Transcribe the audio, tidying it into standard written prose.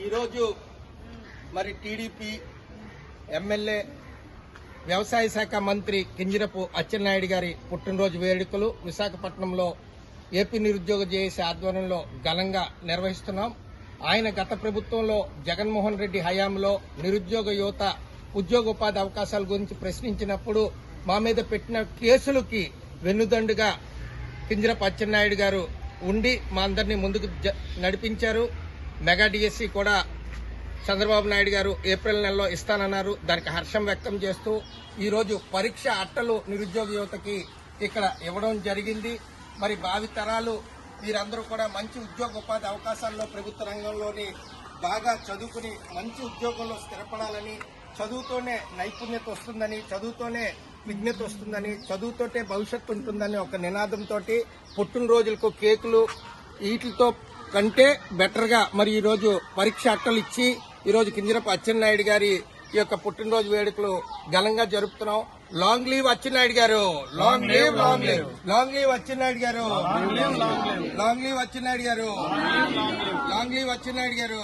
ఈరోజు మరి TDP MLA వ్యవసాయ శాఖ మంత్రి కింజరపు అచ్చెన్నాయుడు గారి పుట్టినరోజు వేడుకలు విశాఖపట్నంలో ఏపీ నిరుద్యోగ జేఏసీ ఆధ్వర్యంలో ఘనంగా నిర్వహిస్తున్నాం. ఆయన గత ప్రభుత్వంలో జగన్మోహన్ రెడ్డి హయాంలో నిరుద్యోగ యువత ఉద్యోగోపాధి అవకాశాల గురించి ప్రశ్నించినప్పుడు మా మీద పెట్టిన కేసులకి వెన్నుదండుగా కింజరపు అచ్చెన్నాయుడు గారు ఉండి మా అందరినీ ముందుకు నడిపించారు. మెగా డిఎస్సి కూడా చంద్రబాబు నాయుడు గారు ఏప్రిల్ నెలలో ఇస్తానన్నారు. దానికి హర్షం వ్యక్తం చేస్తూ ఈరోజు పరీక్ష అట్టలు నిరుద్యోగ యువతకి ఇక్కడ ఇవ్వడం జరిగింది. మరి భావి తరాలు వీరందరూ కూడా మంచి ఉద్యోగోపాధి అవకాశాల్లో ప్రభుత్వ రంగంలోని బాగా చదువుకుని మంచి ఉద్యోగంలో స్థిరపడాలని, చదువుతోనే నైపుణ్యత వస్తుందని, చదువుతోనే విజ్ఞత వస్తుందని, చదువుతోటే భవిష్యత్తు ఉంటుందని ఒక నినాదంతో పుట్టినరోజులకు కేకులు వీటితో కంటే బెటర్ గా మరి ఈరోజు పరీక్ష అట్టలు ఇచ్చి ఈరోజు కింజరపు అచ్చెన్నాయుడు గారి ఈ యొక్క పుట్టినరోజు వేడుకలు ఘనంగా జరుపుతున్నాం. లాంగ్ లీవ్ అచ్చెన్నాయుడు గారు, long leave, long leave, long leave Atchannaidu గారు, లాంగ్ లీవ్ అచ్చెన్నాయుడు గారు, లాంగ్ లీవ్ అచ్చెన్నాయుడు గారు.